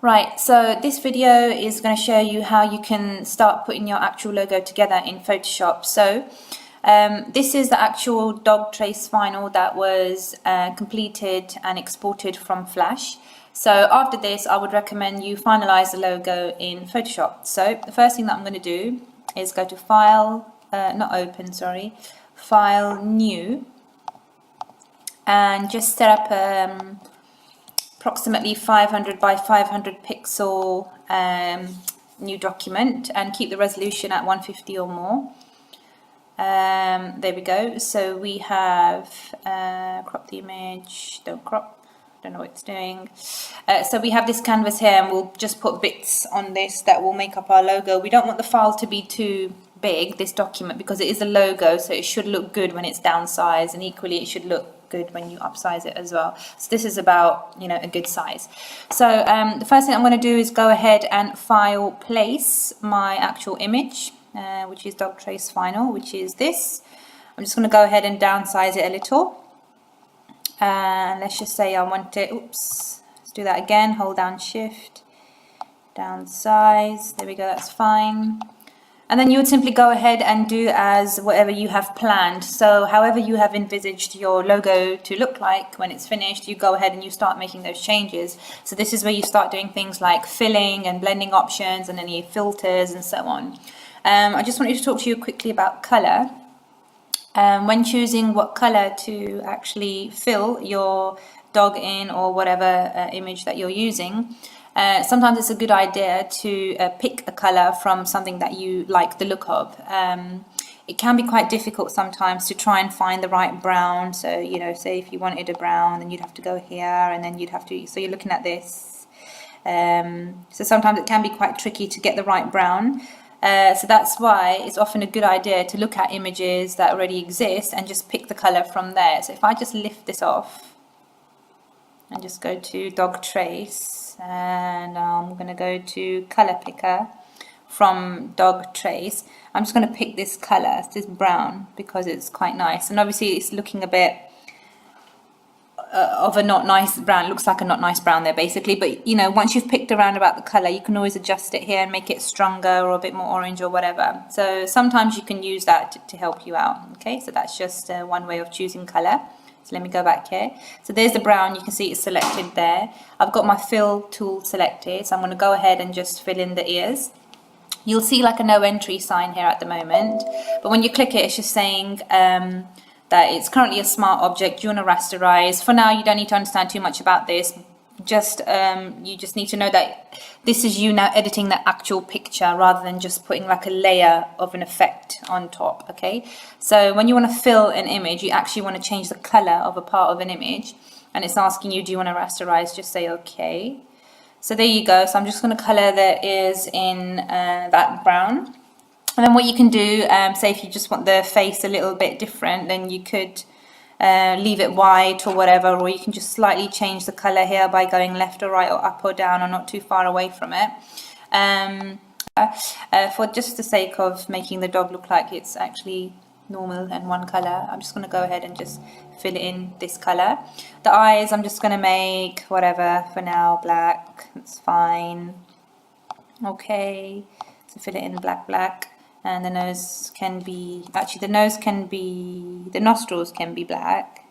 Right, so this video is going to show you how you can start putting your actual logo together in Photoshop. So this is the actual dog trace final that was completed and exported from Flash. So after this, I would recommend you finalize the logo in Photoshop. So the first thing that I'm going to do is go to File, not Open, sorry, File, New, and just set up approximately 500 by 500 pixel new document and keep the resolution at 150 or more. There we go. So we have crop the image, don't crop, don't know what it's doing. So we have this canvas here, and we'll just put bits on this that will make up our logo. We don't want the file to be too big, this document, because it is a logo, so it should look good when it's downsized, and equally it should look good when you upsize it as well. So this is about, you know, a good size. So the first thing I'm going to do is go ahead and file place my actual image, which is dog trace final, which is this. I'm just going to go ahead and downsize it a little, and let's just say I want it, oops, let's do that again, hold down shift, downsize, there we go, that's fine. And then you would simply go ahead and do as whatever you have planned. So however you have envisaged your logo to look like when it's finished, you go ahead and you start making those changes. So this is where you start doing things like filling and blending options and any filters and so on. I just wanted to talk to you quickly about color. When choosing what color to actually fill your dog in or whatever image that you're using, sometimes it's a good idea to pick a color from something that you like the look of. It can be quite difficult sometimes to try and find the right brown. So, you know, say if you wanted a brown, then you'd have to go here, and then you'd have to, so you're looking at this. So sometimes it can be quite tricky to get the right brown. So that's why it's often a good idea to look at images that already exist and just pick the color from there. So if I just lift this off and just go to dog trace, and I'm going to go to color picker from dog trace. I'm just going to pick this color, this brown, because it's quite nice, and obviously it's looking a bit of a not nice brown. It looks like a not nice brown there basically, but you know, once you've picked around about the color, you can always adjust it here and make it stronger or a bit more orange or whatever. So sometimes you can use that to help you out. Okay, so that's just one way of choosing color. So let me go back here. So there's the brown, you can see it's selected there. I've got my fill tool selected, so I'm going to go ahead and just fill in the ears. You'll see like a no entry sign here at the moment, but when you click it, it's just saying that it's currently a smart object, you want to rasterize. For now, you don't need to understand too much about this. Just you just need to know that this is you now editing the actual picture rather than just putting like a layer of an effect on top. Okay, so when you want to fill an image, you actually want to change the color of a part of an image, and it's asking you, do you want to rasterize? Just say okay. So there you go. So I'm just going to color the ears in that brown, and then what you can do, say if you just want the face a little bit different, then you could leave it white or whatever, or you can just slightly change the color here by going left or right or up or down or not too far away from it. For just the sake of making the dog look like it's actually normal and one color, I'm just going to go ahead and just fill in this color. The eyes, I'm just going to make whatever for now, black, that's fine. Okay, so fill it in black. And the nose can be, actually the nose can be, the nostrils can be black,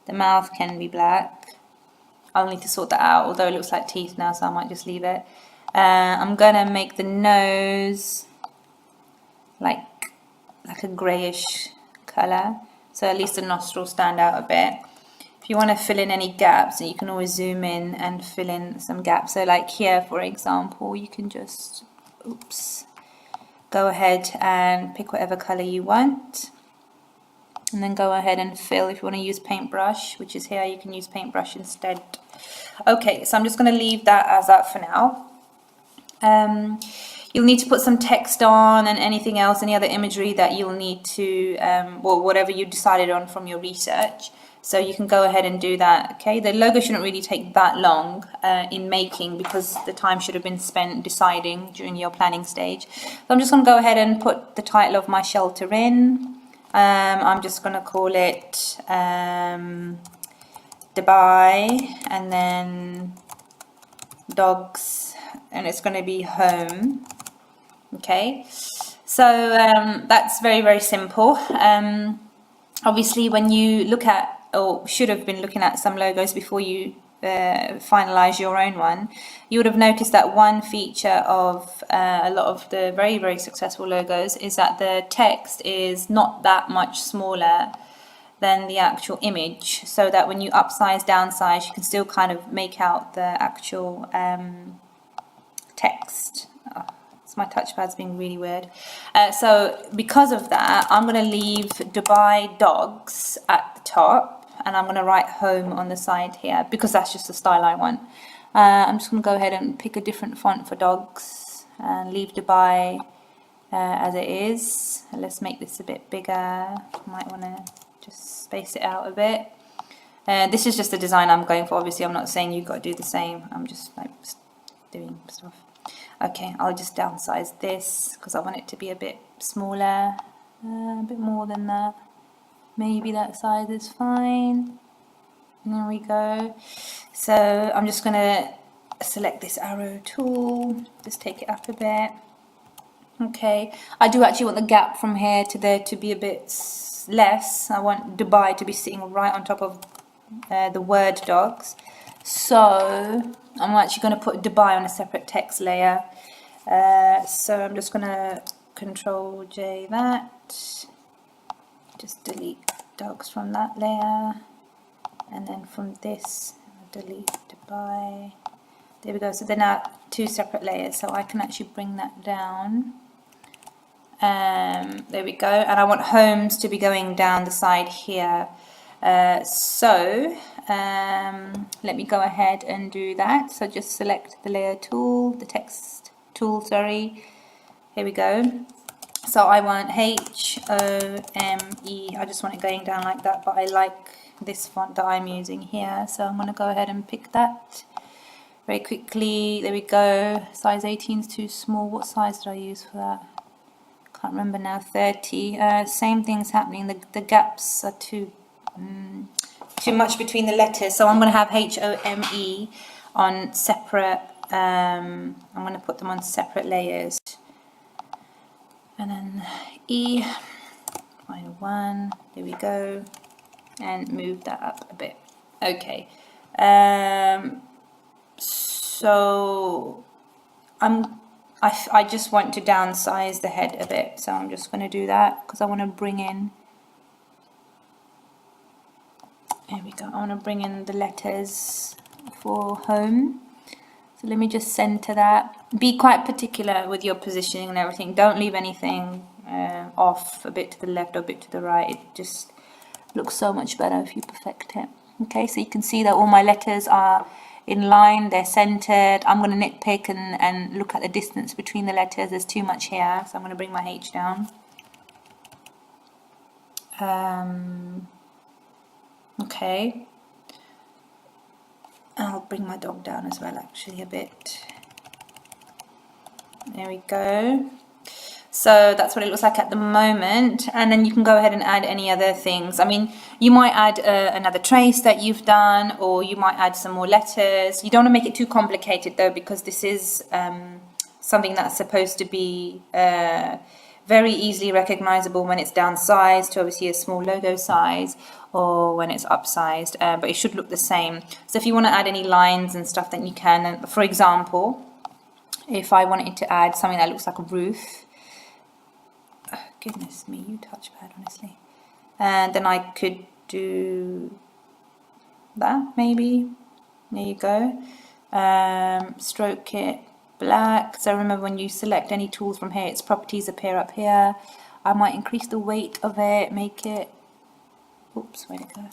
the mouth can be black. I'll need to sort that out, although it looks like teeth now, so I might just leave it. I'm gonna make the nose like a greyish colour, so at least the nostrils stand out a bit. If you want to fill in any gaps, you can always zoom in and fill in some gaps. So like here, for example, you can just, oops, go ahead and pick whatever color you want, and then go ahead and fill. If you want to use paintbrush, which is here, you can use paintbrush instead. Okay, so I'm just going to leave that as that for now. You'll need to put some text on and anything else, any other imagery that you'll need to, or whatever you decided on from your research. So you can go ahead and do that. Okay, the logo shouldn't really take that long in making, because the time should have been spent deciding during your planning stage. So I'm just going to go ahead and put the title of my shelter in. I'm just going to call it Dubai, and then dogs, and it's going to be home. Okay, so that's very, very simple. Obviously, when you look at, or should have been looking at some logos before you finalize your own one, you would have noticed that one feature of a lot of the very, very successful logos is that the text is not that much smaller than the actual image, so that when you upsize, downsize, you can still kind of make out the actual text. Oh, my touchpad's being really weird. So because of that, I'm going to leave Dubai Dogs at the top, and I'm going to write home on the side here because that's just the style I want. I'm just going to go ahead and pick a different font for dogs and leave Dubai as it is. And let's make this a bit bigger. Might want to just space it out a bit. This is just the design I'm going for. Obviously, I'm not saying you've got to do the same. I'm just like doing stuff. Okay, I'll just downsize this because I want it to be a bit smaller, a bit more than that. Maybe that size is fine. There we go. So I'm just going to select this arrow tool, just take it up a bit. Okay, I do actually want the gap from here to there to be a bit less. I want Dubai to be sitting right on top of the word dogs. So I'm actually going to put Dubai on a separate text layer. So I'm just going to Control J that. Just delete dogs from that layer. And then from this, delete Dubai. There we go. So they're now two separate layers. So I can actually bring that down. There we go. And I want homes to be going down the side here. So let me go ahead and do that. So just select the layer tool, the text tool, sorry. Here we go. So I want H-O-M-E. I just want it going down like that, but I like this font that I'm using here. So I'm going to go ahead and pick that very quickly. There we go. Size 18 is too small. What size did I use for that? Can't remember now. 30. Same thing's happening. The gaps are too much between the letters, so I'm going to have H-O-M-E on separate, I'm going to put them on separate layers, and then E, final one, there we go, and move that up a bit. Okay, so I just want to downsize the head a bit, so I'm just going to do that because I want to bring in, there we go, I want to bring in the letters for home. So let me just center that. Be quite particular with your positioning and everything. Don't leave anything off a bit to the left or a bit to the right. It just looks so much better if you perfect it. Okay, so you can see that all my letters are in line, they're centered. I'm going to nitpick and look at the distance between the letters. There's too much here, so I'm going to bring my H down. Okay, I'll bring my dog down as well, actually, a bit. There we go. So that's what it looks like at the moment, and then you can go ahead and add any other things. I mean, you might add another trace that you've done, or you might add some more letters. You don't want to make it too complicated though, because this is something that's supposed to be very easily recognizable when it's downsized to obviously a small logo size, or when it's upsized, but it should look the same. So if you want to add any lines and stuff, then you can. And for example, if I wanted to add something that looks like a roof, goodness me, you touchpad, honestly. And then I could do that, maybe. There you go. Stroke it black. So remember, when you select any tools from here, its properties appear up here. I might increase the weight of it, make it, oops, where'd it go?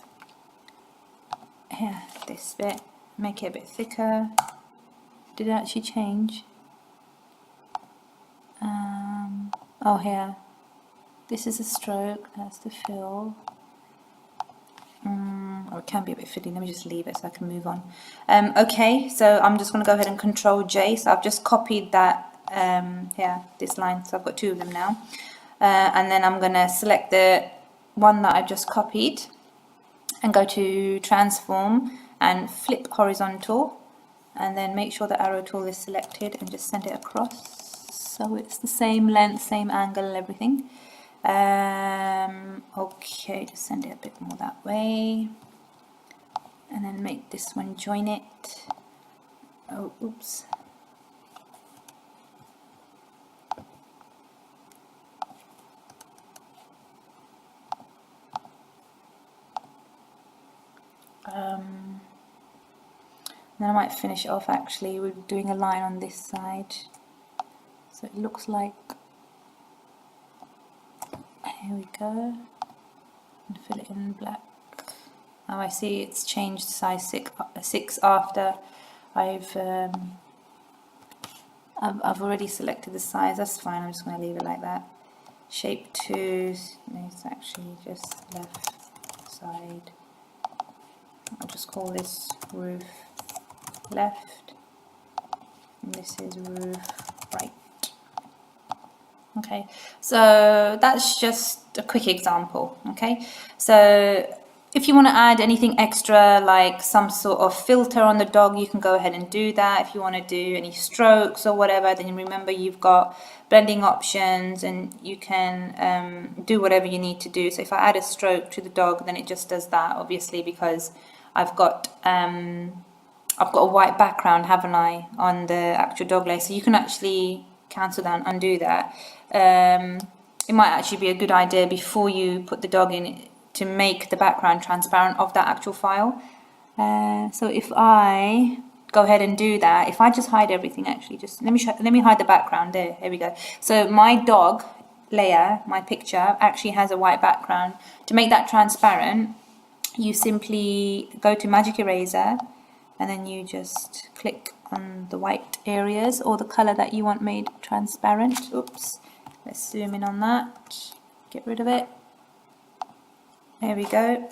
Here, this bit, make it a bit thicker. Did it actually change? Oh, here. This is a stroke, that's the fill. Oh, it can be a bit fiddly. Let me just leave it so I can move on. Okay, so I'm just going to go ahead and Control J. So I've just copied that here, this line. So I've got two of them now. And then I'm going to select the one that I've just copied and go to Transform and flip horizontal. and then make sure the arrow tool is selected and just send it across so it's the same length, same angle, everything. Okay, just send it a bit more that way, and then make this one join it. Oh, oops. Then I might finish it off actually with doing a line on this side, so it looks like, here we go, and fill it in black. Oh, I see it's changed size 6 after I've already selected the size. That's fine, I'm just going to leave it like that. Shape 2, it's actually just left side. I'll just call this roof left, and this is roof right. Okay, so that's just a quick example. Okay, so if you want to add anything extra, like some sort of filter on the dog, you can go ahead and do that. If you want to do any strokes or whatever, then remember you've got blending options, and you can do whatever you need to do. So if I add a stroke to the dog, then it just does that, obviously, because I've got a white background, haven't I, on the actual dog layer. So you can actually cancel that and undo that. It might actually be a good idea before you put the dog in to make the background transparent of that actual file. So if I go ahead and do that, if I just hide everything, actually, just let me hide the background there. Here we go. So my dog layer, my picture, actually has a white background. To make that transparent, you simply go to Magic Eraser, and then you just click on the white areas or the color that you want made transparent. Oops, let's zoom in on that, get rid of it. There we go.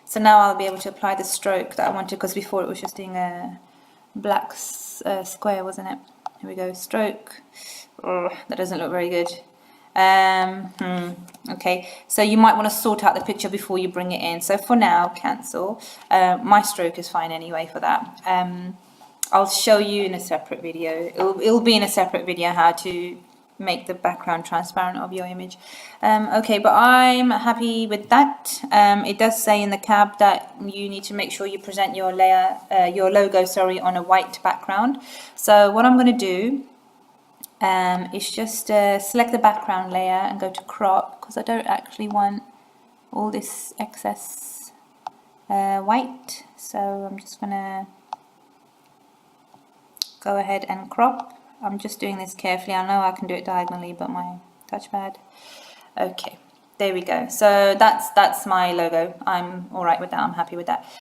So now I'll be able to apply the stroke that I wanted, because before it was just doing a black square, wasn't it? Here we go, stroke. Oh, that doesn't look very good. Okay, so you might want to sort out the picture before you bring it in. So for now, cancel. My stroke is fine anyway for that. I'll show you in a separate video. It'll be in a separate video how to make the background transparent of your image. Okay, but I'm happy with that. It does say in the cab that you need to make sure you present your layer, your logo, sorry, on a white background. So what I'm going to do is just select the background layer and go to crop, because I don't actually want all this excess white. So I'm just going to go ahead and crop. I'm just doing this carefully. I know I can do it diagonally, but my touchpad. Okay, there we go. So that's my logo. I'm all right with that. I'm happy with that.